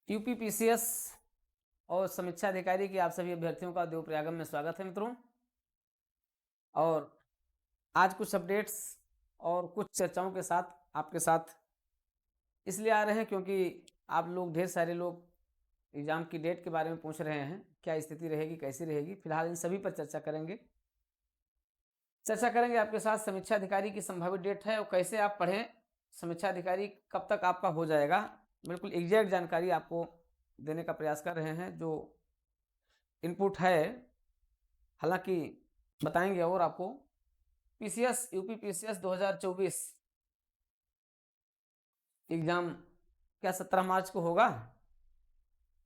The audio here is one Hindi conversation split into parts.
यूपी पीसीएस और समीक्षा अधिकारी की आप सभी अभ्यर्थियों का देवप्रयागम में स्वागत है मित्रों। और आज कुछ अपडेट्स और कुछ चर्चाओं के साथ आपके साथ इसलिए आ रहे हैं क्योंकि आप लोग ढेर सारे लोग एग्ज़ाम की डेट के बारे में पूछ रहे हैं, क्या स्थिति रहेगी, कैसी रहेगी। फिलहाल इन सभी पर चर्चा करेंगे आपके साथ। समीक्षा अधिकारी की संभावित डेट है और कैसे आप पढ़ें, समीक्षा अधिकारी कब तक आपका हो जाएगा, बिल्कुल एग्जैक्ट जानकारी आपको देने का प्रयास कर रहे हैं। जो इनपुट है हालांकि बताएंगे और आपको पीसीएस यूपी पीसीएस 2024 एग्जाम क्या 17 मार्च को होगा,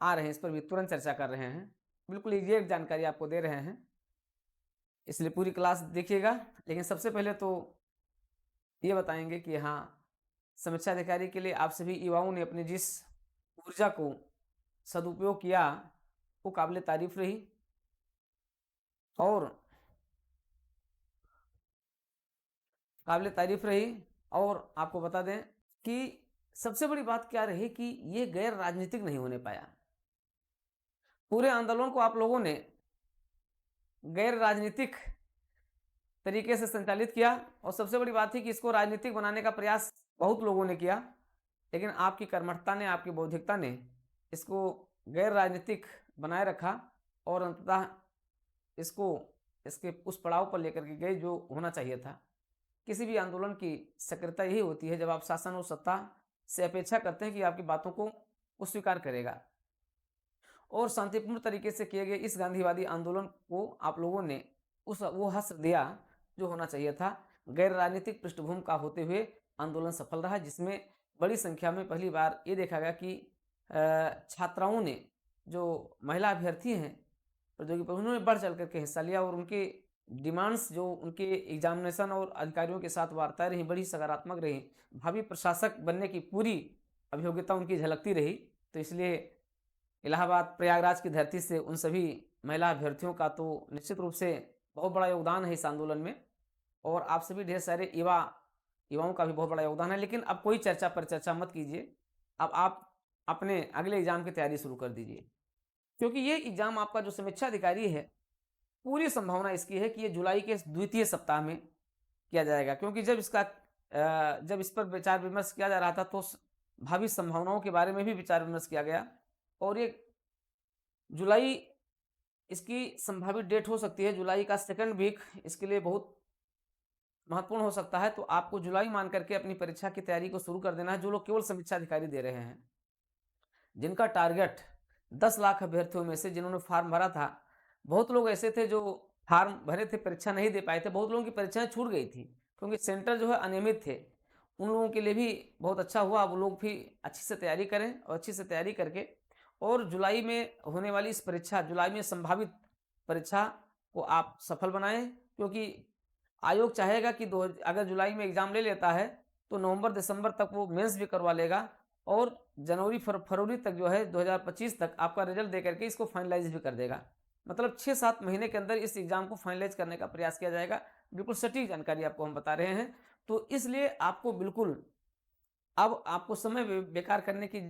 आ रहे हैं, इस पर भी तुरंत चर्चा कर रहे हैं, बिल्कुल एग्जैक्ट जानकारी आपको दे रहे हैं, इसलिए पूरी क्लास देखिएगा। लेकिन सबसे पहले तो ये बताएंगे कि हाँ, समीक्षा अधिकारी के लिए आप सभी युवाओं ने अपनी जिस ऊर्जा को सदुपयोग किया वो काबिल तारीफ रही। और आपको बता दें कि सबसे बड़ी बात क्या रही कि ये गैर राजनीतिक नहीं होने पाया। पूरे आंदोलन को आप लोगों ने गैर राजनीतिक तरीके से संचालित किया और सबसे बड़ी बात थी कि इसको राजनीतिक बनाने का प्रयास बहुत लोगों ने किया, लेकिन आपकी कर्मठता ने, आपकी बौद्धिकता ने इसको गैर राजनीतिक बनाए रखा और अंततः इसको इसके उस पड़ाव पर लेकर के गए जो होना चाहिए था। किसी भी आंदोलन की सक्रियता यही होती है जब आप शासन और सत्ता से अपेक्षा करते हैं कि आपकी बातों को वो स्वीकार करेगा। और शांतिपूर्ण तरीके से किए गए इस गांधीवादी आंदोलन को आप लोगों ने वो हश्र दिया जो होना चाहिए था। गैर राजनीतिक पृष्ठभूमि का होते हुए आंदोलन सफल रहा, जिसमें बड़ी संख्या में पहली बार ये देखा गया कि छात्राओं ने, जो महिला अभ्यर्थी हैं प्रतियोगी पर, उन्होंने बढ़ चढ़ करके हिस्सा लिया और उनके डिमांड्स जो उनके एग्जामिनेशन और अधिकारियों के साथ वार्ताएं रही, बड़ी सकारात्मक रही। भावी प्रशासक बनने की पूरी अभियोग्यता उनकी झलकती रही। तो इसलिए इलाहाबाद प्रयागराज की धरती से उन सभी महिला अभ्यर्थियों का तो निश्चित रूप से बहुत बड़ा योगदान है इस आंदोलन में, और आप सभी ढेर सारे युवाओं का भी बहुत बड़ा योगदान है। लेकिन अब कोई चर्चा पर चर्चा मत कीजिए, अब आप अपने अगले एग्जाम की तैयारी शुरू कर दीजिए, क्योंकि ये एग्जाम आपका जो समीक्षा अधिकारी है, पूरी संभावना इसकी है कि ये जुलाई के द्वितीय सप्ताह में किया जाएगा। क्योंकि जब इस पर विचार विमर्श किया जा रहा था तो भावी संभावनाओं के बारे में भी विचार विमर्श किया गया, और ये जुलाई इसकी संभावित डेट हो सकती है। जुलाई का सेकंड वीक इसके लिए बहुत महत्वपूर्ण हो सकता है। तो आपको जुलाई मान करके अपनी परीक्षा की तैयारी को शुरू कर देना है। जो लोग केवल समीक्षा अधिकारी दे रहे हैं, जिनका टारगेट 10 लाख अभ्यर्थियों में से जिन्होंने फॉर्म भरा था, बहुत लोग ऐसे थे जो फॉर्म भरे थे, परीक्षा नहीं दे पाए थे, बहुत लोगों की परीक्षाएं छूट गई थी क्योंकि सेंटर जो है अनियमित थे। उन लोगों के लिए भी बहुत अच्छा हुआ, वो लोग भी अच्छी से तैयारी करें और अच्छी से तैयारी करके और जुलाई में होने वाली इस परीक्षा, जुलाई में संभावित परीक्षा को आप सफल बनाएं। क्योंकि आयोग चाहेगा कि अगर जुलाई में एग्जाम ले लेता है तो नवंबर दिसंबर तक वो मेंस भी करवा लेगा और जनवरी फरवरी तक जो है 2025 तक आपका रिजल्ट दे करके इसको फाइनलाइज भी कर देगा। मतलब 6-7 महीने के अंदर इस एग्जाम को फाइनलाइज करने का प्रयास किया जाएगा। बिल्कुल सटीक जानकारी आपको हम बता रहे हैं। तो इसलिए आपको बिल्कुल अब आपको समय बेकार करने की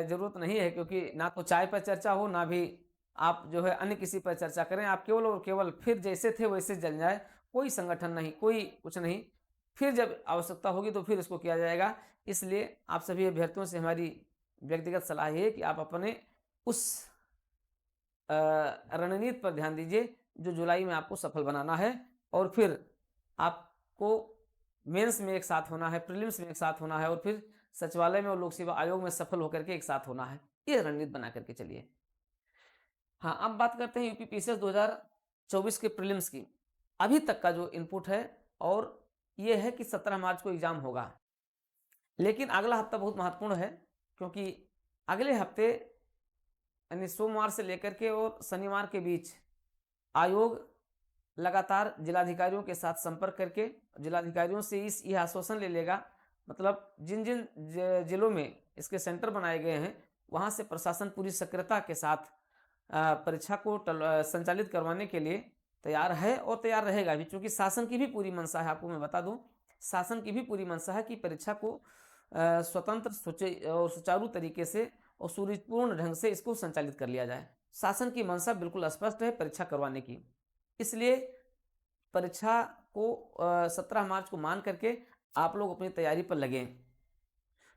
जरूरत नहीं है, क्योंकि ना तो चाय पर चर्चा हो, ना भी आप जो है अन्य किसी पर चर्चा करें। आप केवल और केवल फिर जैसे थे वैसे जल जाए, कोई संगठन नहीं, कोई कुछ नहीं। फिर जब आवश्यकता होगी तो फिर इसको किया जाएगा। इसलिए आप सभी अभ्यर्थियों से हमारी व्यक्तिगत सलाह है कि आप अपने उस रणनीति पर ध्यान दीजिए जो जुलाई में आपको सफल बनाना है, और फिर आपको मेंस में एक साथ होना है, प्रीलिम्स में एक साथ होना है, और फिर सचिवालय में और लोक सेवा आयोग में सफल होकर के एक साथ होना है। ये रणनीति बना करके चलिए। हाँ, अब बात करते हैं यूपी पीसीएस 2024 के प्रीलिम्स की। अभी तक का जो इनपुट है और ये है कि 17 मार्च को एग्जाम होगा, लेकिन अगला हफ्ता बहुत महत्वपूर्ण है, क्योंकि अगले हफ्ते यानी सोमवार से लेकर के और शनिवार के बीच आयोग लगातार जिलाधिकारियों के साथ संपर्क करके जिलाधिकारियों से ये आश्वासन ले लेगा, मतलब जिन जिन जिलों में इसके सेंटर बनाए गए हैं वहाँ से प्रशासन पूरी सक्रियता के साथ परीक्षा को संचालित करवाने के लिए तैयार है और तैयार रहेगा भी। क्योंकि शासन की भी पूरी मंशा है, आपको मैं बता दूं, शासन की भी पूरी मंशा है कि परीक्षा को स्वतंत्र और सुचारू तरीके से और सुरुचिपूर्ण ढंग से इसको संचालित कर लिया जाए। शासन की मंशा बिल्कुल स्पष्ट है परीक्षा करवाने की। इसलिए परीक्षा को 17 मार्च को मान करके आप लोग अपनी तैयारी पर लगें।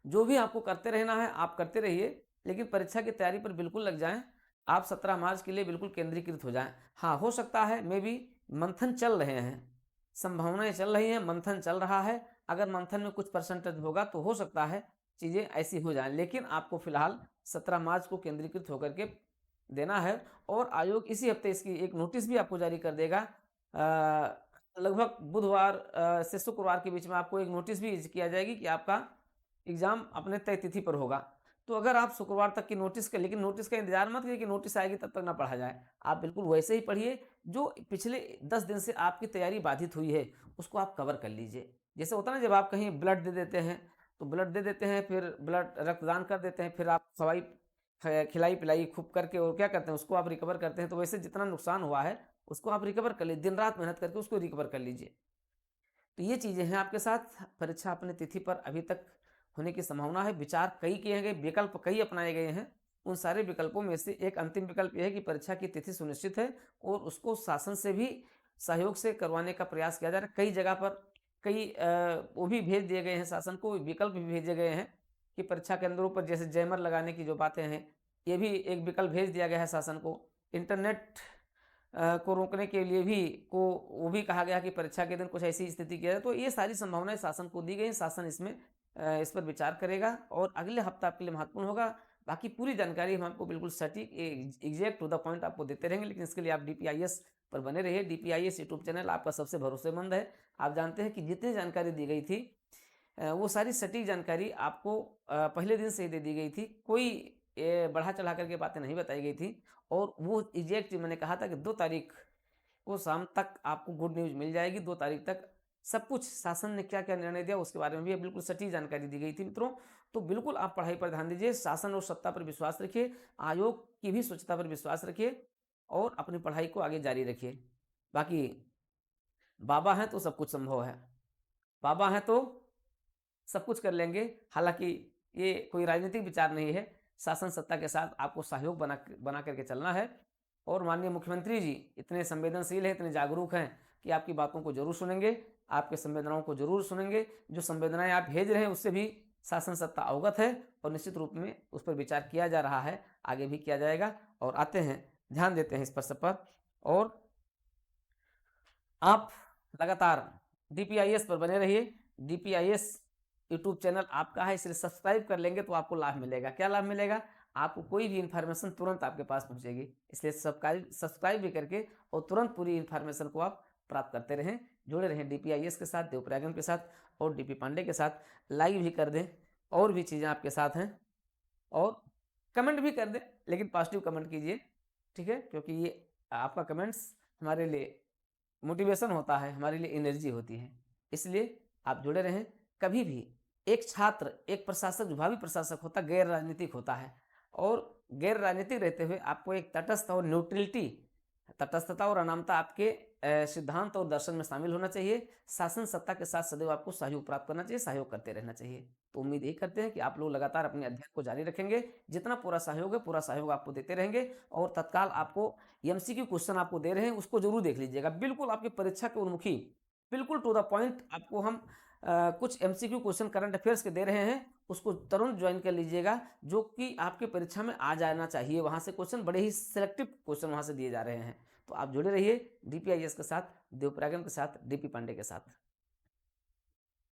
जो भी आपको करते रहना है आप करते रहिए, लेकिन परीक्षा की तैयारी पर बिल्कुल लग जाएं। आप 17 मार्च के लिए बिल्कुल केंद्रीकृत हो जाएं। हाँ, हो सकता है मे बी मंथन चल रहे हैं, संभावनाएं चल रही हैं, मंथन चल रहा है। अगर मंथन में कुछ परसेंटेज होगा तो हो सकता है चीज़ें ऐसी हो जाएं, लेकिन आपको फिलहाल 17 मार्च को केंद्रीकृत होकर के देना है। और आयोग इसी हफ्ते इसकी एक नोटिस भी आपको जारी कर देगा। लगभग बुधवार से शुक्रवार के बीच में आपको एक नोटिस भी किया जाएगी कि आपका एग्ज़ाम अपने तय तिथि पर होगा। तो अगर आप शुक्रवार तक की नोटिस का, लेकिन नोटिस का इंतजार मत करिए कि नोटिस आएगी तब तक ना पढ़ा जाए। आप बिल्कुल वैसे ही पढ़िए, जो पिछले 10 दिन से आपकी तैयारी बाधित हुई है उसको आप कवर कर लीजिए। जैसे होता है ना, जब आप कहीं ब्लड दे देते हैं तो ब्लड दे देते हैं, फिर ब्लड रक्तदान कर देते हैं, फिर आप खिलाई पिलाई खूब करके और क्या करते हैं उसको आप रिकवर करते हैं। तो वैसे जितना नुकसान हुआ है उसको आप रिकवर कर लीजिए, दिन रात मेहनत करके उसको रिकवर कर लीजिए। तो ये चीज़ें हैं आपके साथ। परीक्षा अपनी तिथि पर अभी तक होने की संभावना है। विचार कई किए गए, विकल्प कई अपनाए गए हैं। उन सारे विकल्पों में से एक अंतिम विकल्प यह है कि परीक्षा की तिथि सुनिश्चित है और उसको शासन से भी सहयोग से करवाने का प्रयास किया जा रहा है। कई जगह पर कई वो भी भेज दिए गए हैं, शासन को विकल्प भी भेजे गए हैं कि परीक्षा केंद्रों पर जैसे जैमर लगाने की जो बातें हैं, ये भी एक विकल्प भेज दिया गया है शासन को। इंटरनेट को रोकने के लिए भी वो भी कहा गया कि परीक्षा के दिन कुछ ऐसी स्थिति की जाए। तो ये सारी संभावनाएं शासन को दी गई हैं। शासन इसमें इस पर विचार करेगा और अगले हफ्ता आपके लिए महत्वपूर्ण होगा। बाकी पूरी जानकारी हम आपको बिल्कुल सटीक एग्जैक्ट टू द पॉइंट आपको देते रहेंगे, लेकिन इसके लिए आप DPIS पर बने रहिए। DPIS यूट्यूब चैनल आपका सबसे भरोसेमंद है। आप जानते हैं कि जितनी जानकारी दी गई थी वो सारी सटीक जानकारी आपको पहले दिन से ही दे दी गई थी। कोई बढ़ा चढ़ा करके बातें नहीं बताई गई थी। और वो एग्जैक्ट मैंने कहा था कि 2 तारीख को शाम तक आपको गुड न्यूज़ मिल जाएगी। 2 तारीख तक सब कुछ शासन ने क्या-क्या निर्णय दिया उसके बारे में भी बिल्कुल सटीक जानकारी दी गई थी मित्रों। तो बिल्कुल आप पढ़ाई पर ध्यान दीजिए, शासन और सत्ता पर विश्वास रखिए, आयोग की भी स्वच्छता पर विश्वास रखिए और अपनी पढ़ाई को आगे जारी रखिए। बाकी बाबा हैं तो सब कुछ संभव है। बाबा हैं तो सब कुछ कर लेंगे। हालाँकि ये कोई राजनीतिक विचार नहीं है। शासन सत्ता के साथ आपको सहयोग बना करके चलना है। और माननीय मुख्यमंत्री जी इतने संवेदनशील हैं, इतने जागरूक हैं कि आपकी बातों को ज़रूर सुनेंगे, आपके संवेदनाओं को ज़रूर सुनेंगे। जो संवेदनाएँ आप भेज रहे हैं उससे भी शासन सत्ता अवगत है और निश्चित रूप में उस पर विचार किया जा रहा है, आगे भी किया जाएगा। और आते हैं, ध्यान देते हैं इस पर सब पर। और आप लगातार DPIS पर बने रहिए। DPIS यूट्यूब चैनल आपका है, इसलिए सब्सक्राइब कर लेंगे तो आपको लाभ मिलेगा। क्या लाभ मिलेगा? आपको कोई भी इन्फॉर्मेशन तुरंत आपके पास पहुंचेगी। इसलिए सब्सक्राइब भी करके और तुरंत पूरी इन्फॉर्मेशन को आप प्राप्त करते रहें। जुड़े रहें DPIS के साथ, देवप्रयागम के साथ और DP पांडे के साथ। लाइक भी कर दें, और भी चीज़ें आपके साथ हैं। और कमेंट भी कर दें, लेकिन पॉजिटिव कमेंट कीजिए, ठीक है? क्योंकि ये आपका कमेंट्स हमारे लिए मोटिवेशन होता है, हमारे लिए एनर्जी होती है। इसलिए आप जुड़े रहें। कभी भी एक छात्र, एक प्रशासक, जो भावी प्रशासक होता है, गैर राजनीतिक होता है। और गैर राजनीतिक रहते हुए आपको एक तटस्थ और न्यूट्रलिटी, तटस्थता और अनामता आपके सिद्धांत और दर्शन में शामिल होना चाहिए। शासन सत्ता के साथ सदैव आपको सहयोग प्राप्त करना चाहिए, सहयोग करते रहना चाहिए। तो उम्मीद यही करते हैं कि आप लोग लगातार अपने अध्ययन को जारी रखेंगे। जितना पूरा सहयोग है, पूरा सहयोग आपको देते रहेंगे। और तत्काल आपको MCQ क्वेश्चन आपको दे रहे हैं, उसको जरूर देख लीजिएगा। बिल्कुल आपकी परीक्षा के उन्मुखी, बिल्कुल टू द पॉइंट आपको हम कुछ MCQ क्वेश्चन करंट अफेयर्स के दे रहे हैं, उसको तुरंत ज्वाइन कर लीजिएगा, जो कि आपके परीक्षा में आ जाना चाहिए। वहाँ से क्वेश्चन, बड़े ही सिलेक्टिव क्वेश्चन वहाँ से दिए जा रहे हैं। तो आप जुड़े रहिए DPIS के साथ, देवप्रयागम के साथ, DP पांडे के साथ।